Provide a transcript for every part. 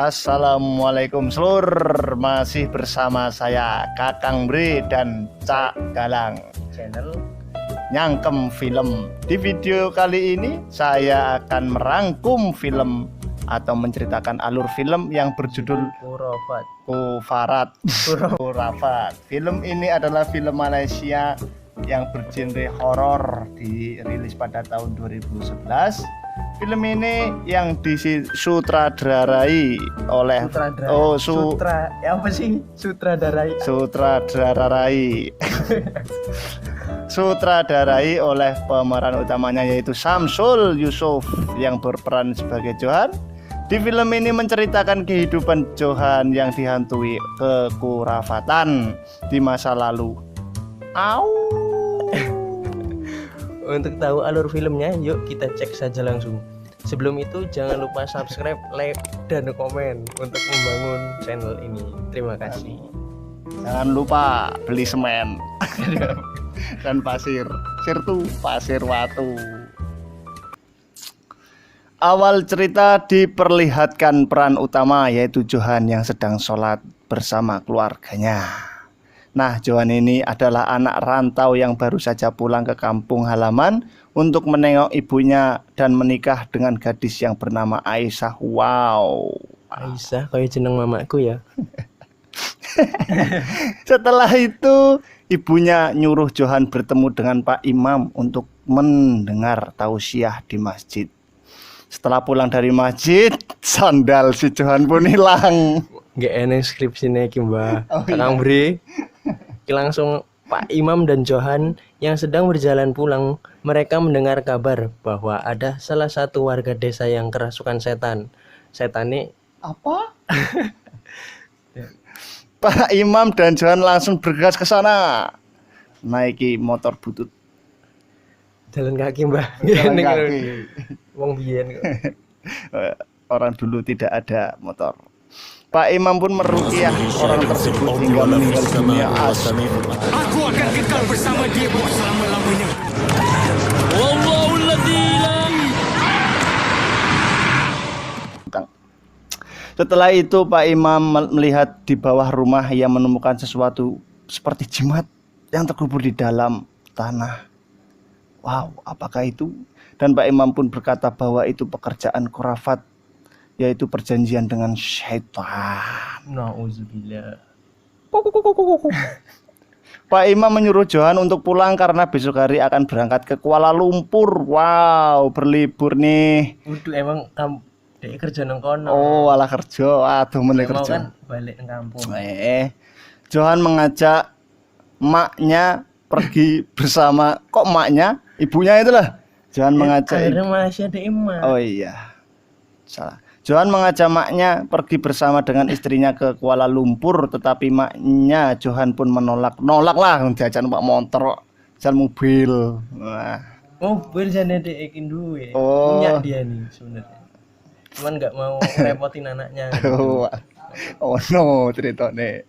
Assalamualaikum seluruh, masih bersama saya Kakang Bre dan Cak Galang, channel Nyangkem Film. Di video kali ini saya akan merangkum film atau menceritakan alur film yang berjudul Kufarat. Film ini adalah film Malaysia yang bergenre horor, dirilis pada tahun 2011. Film ini yang disutradarai oleh sutradarai oleh pemeran utamanya yaitu Samsul Yusuf yang berperan sebagai Johan. Di film ini menceritakan kehidupan Johan yang dihantui kekurafatan di masa lalu. Untuk tahu alur filmnya, yuk kita cek saja langsung. Sebelum itu jangan lupa subscribe, like, dan komen untuk membangun channel ini. Terima kasih. Jangan lupa beli semen dan pasir watu. Awal cerita diperlihatkan peran utama yaitu Johan yang sedang sholat bersama keluarganya. Nah, Johan ini adalah anak rantau yang baru saja pulang ke kampung halaman untuk menengok ibunya dan menikah dengan gadis yang bernama Aisyah. Wow, Aisyah kayak jeneng mamaku ya. Setelah itu ibunya nyuruh Johan bertemu dengan Pak Imam untuk mendengar tausiah di masjid. Setelah pulang dari masjid, sandal si Johan pun hilang. Gak enak skripsinya Mbak Kakang Bre. Langsung Pak Imam dan Johan yang sedang berjalan pulang, mereka mendengar kabar bahwa ada salah satu warga desa yang kerasukan setan. Setan ini apa? Pak Imam dan Johan langsung bergegas ke sana. Naiki motor butut. Jalan kaki, Mbak. Jalan kaki. Wong biyen kok. Orang dulu tidak ada motor. Pak Imam pun meruqyah orang tersebut hingga meninggal dunia. Aku akan kekal bersama dia selama-lamanya. Wallahul ladzi la. Setelah itu Pak Imam melihat di bawah rumah yang menemukan sesuatu seperti jimat yang terkubur di dalam tanah. Wow, apakah itu? Dan Pak Imam pun berkata bahwa itu pekerjaan khurafat, yaitu perjanjian dengan syaitan. Nauzubillah. Pak Imam menyuruh Johan untuk pulang karena besok hari akan berangkat ke Kuala Lumpur. Wow, berlibur nih. Udah emang kamu kerja nang kono. Oh, malah kerja. Aduh, mulai kerja. Kan balik ke kampung. Johan mengajak maknya pergi bersama. Kok maknya? Ibunya itulah. Johan mengajak. Akhirnya masih ada emak. Oh iya, salah. Johan mengajak maknya pergi bersama dengan istrinya ke Kuala Lumpur, tetapi maknya Johan pun menolak lah, diajak numpak motor, jalan mobil. Nah. Mobil jane dekin duwe. Oh. Punya dia nih sebenarnya. Cuman nggak mau repotin anaknya. Oh no, ceritanya.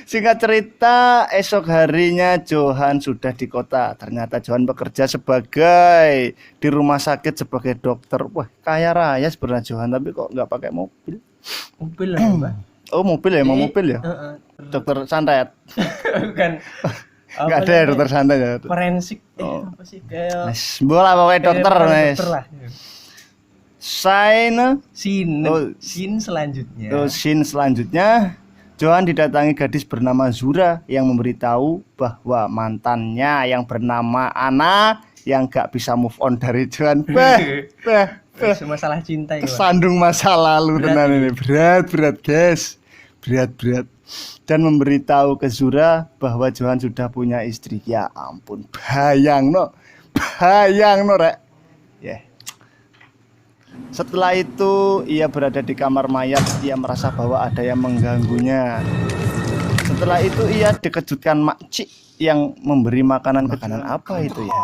Singkat cerita, esok harinya Johan sudah di kota. Ternyata Johan bekerja sebagai di rumah sakit sebagai dokter. Wah, kaya raya sebenarnya Johan, tapi kok nggak pakai mobil? Mobil lah, Mbak. Oh, mobil ya, mau mobil ya? Dokter santet. Bukan. Nggak ada dokter santet ya. Forensik. Apa sih kayak? Bola pokoknya dokter, Mas. Dokter lah. Scene selanjutnya. Johan didatangi gadis bernama Zura yang memberitahu bahwa mantannya yang bernama Ana yang gak bisa move on dari Johan. Masalah cinta ya. Kesandung masa lalu tenan ini. Berat guys. Berat. Dan memberitahu ke Zura bahwa Johan sudah punya istri. Ya ampun, bayang no rek. Yeah. Setelah itu ia berada di kamar mayat. Ia merasa bahwa ada yang mengganggunya. Setelah itu ia dikejutkan makcik yang memberi makanan apa itu ya.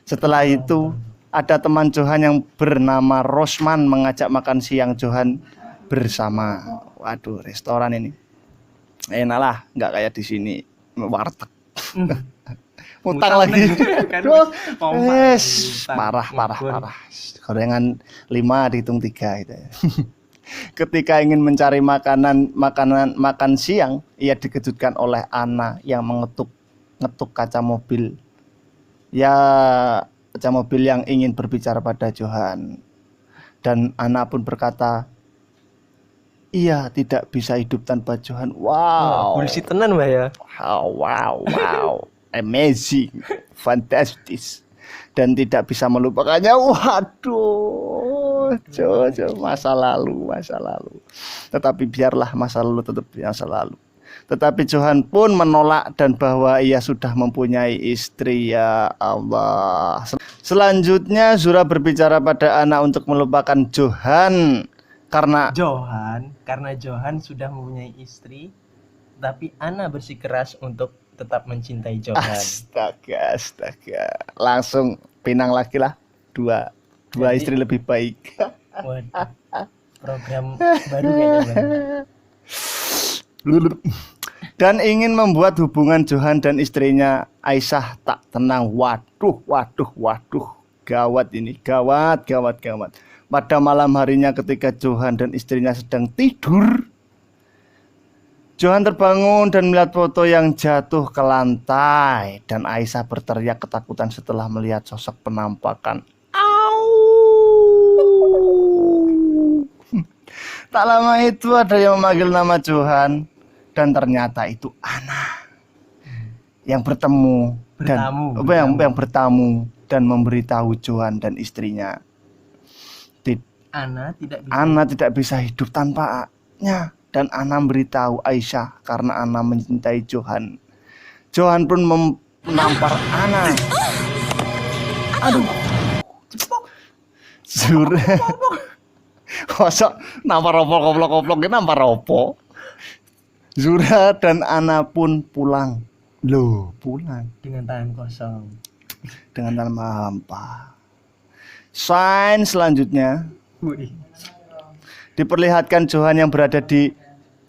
Setelah itu ada teman Johan yang bernama Rosman mengajak makan siang Johan bersama. Waduh, restoran ini enak lah, nggak kayak di sini warteg. Utang lagi. Kan Aduh, kompak. Utang. parah. Ngepun. Gorengan 5 dihitung 3 itu. Ketika ingin mencari makan siang, ia dikejutkan oleh Anna yang ngetuk kaca mobil. Ya, kaca mobil yang ingin berbicara pada Johan. Dan Anna pun berkata, ia tidak bisa hidup tanpa Johan. Wow. Bullshit tenan Mbak ya. Wow. Amazing. Fantastis. Dan tidak bisa melupakannya. Waduh. Masa lalu. Tetapi biarlah masa lalu tetap masa lalu. Tetapi Johan pun menolak dan bahwa ia sudah mempunyai istri. Ya Allah. Selanjutnya Zura berbicara pada Anna untuk melupakan Johan karena Johan sudah mempunyai istri, tapi Anna bersikeras untuk tetap mencintai Johan. Astaga. Langsung pinang lagi lah. Dua Jadi- istri lebih baik. Waduh, program baru kayaknya Bang. Dan ingin membuat hubungan Johan dan istrinya Aisyah tak tenang. Waduh. Gawat ini. Pada malam harinya ketika Johan dan istrinya sedang tidur, Johan terbangun dan melihat foto yang jatuh ke lantai. Dan Aisyah berteriak ketakutan setelah melihat sosok penampakan. Tak lama itu ada yang memanggil nama Johan. Dan ternyata itu Anna yang bertamu dan memberitahu Johan dan istrinya Anna tidak bisa hidup tanpanya, dan Anna memberitahu Aisyah karena Anna mencintai Johan. Johan pun menampar Anna. Aduh. Zura. Kosok nampar koplok ini nampar opo. Zura dan Anna pun pulang. Pulang Dengan tangan kosong. dengan tangan hampa. Sign selanjutnya Wih. diperlihatkan Johan yang berada di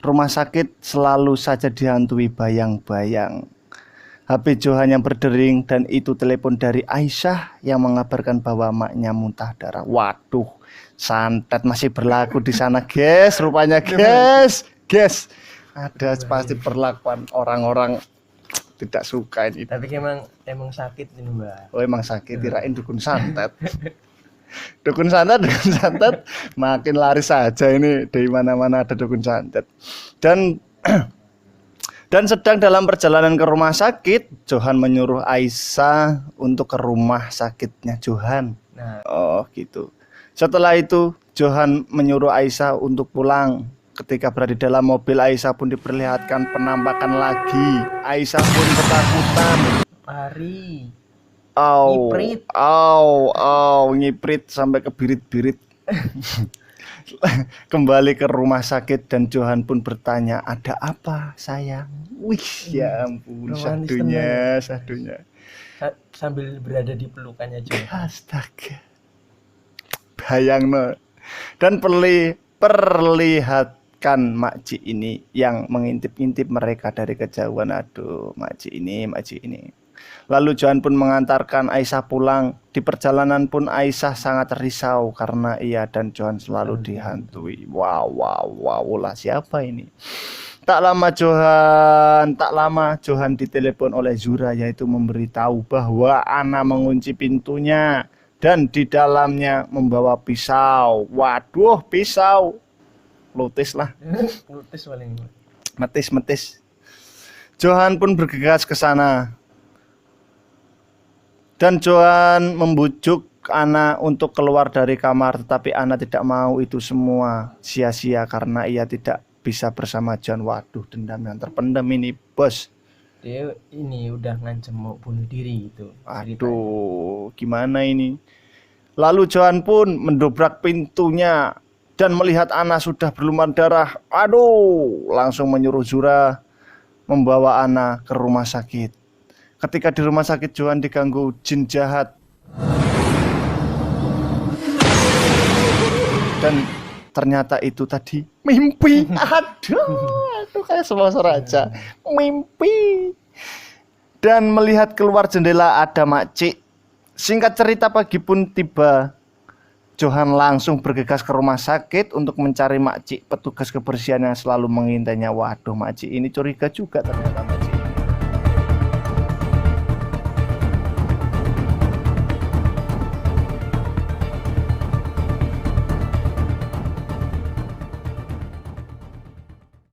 rumah sakit selalu saja dihantui bayang-bayang. HP Johan yang berdering dan itu telepon dari Aisyah yang mengabarkan bahwa maknya muntah darah. Waduh, santet masih berlaku di sana, guys. Rupanya, guys. Ada pasti perlakuan orang-orang tidak suka ini. Tapi emang sakit ini Mbak. Oh, emang sakit, kirain dukun santet. Dukun santet makin laris saja ini, di mana-mana ada dukun santet. Dan sedang dalam perjalanan ke rumah sakit, Johan menyuruh Aisyah untuk ke rumah sakitnya Johan. Nah, Oh gitu. Setelah itu Johan menyuruh Aisyah untuk pulang. Ketika berada di dalam mobil, Aisyah pun diperlihatkan penampakan lagi. Aisyah pun ketakutan. Pari. Ngiprit. Ngiprit sampai kebirit-birit. Kembali ke rumah sakit dan Johan pun bertanya, ada apa sayang? Wih, ya ampun, Romanis sahdunya. Sambil berada di pelukannya Johan. Astaga. Bayangno. Dan perlihatkan makcik ini yang mengintip-intip mereka dari kejauhan. Aduh, makcik ini. Lalu Johan pun mengantarkan Aisyah pulang. Di perjalanan pun Aisyah sangat risau karena ia dan Johan selalu dihantui. Wow, lah siapa ini? Tak lama Johan ditelepon oleh Zura, yaitu memberitahu bahwa Anna mengunci pintunya dan di dalamnya membawa pisau. Waduh, pisau. Lutis lah. Lutis paling. Metis. Johan pun bergegas ke sana. Dan Johan membujuk Anna untuk keluar dari kamar, tetapi Anna tidak mau. Itu semua sia-sia karena ia tidak bisa bersama Johan. Waduh, dendam yang terpendam ini, bos. Dia ini udah ngancem mau bunuh diri gitu. Aduh, gimana ini? Lalu Johan pun mendobrak pintunya dan melihat Anna sudah berlumuran darah. Aduh, langsung menyuruh Zura membawa Anna ke rumah sakit. Ketika di rumah sakit, Johan diganggu jin jahat. Dan ternyata itu tadi mimpi. Aduh kayak semua raja. Mimpi. dan melihat keluar jendela ada Makcik. Singkat cerita, pagi pun tiba. Johan langsung bergegas ke rumah sakit untuk mencari Makcik. Petugas kebersihan yang selalu mengintainya. Waduh, Makcik ini curiga juga ternyata.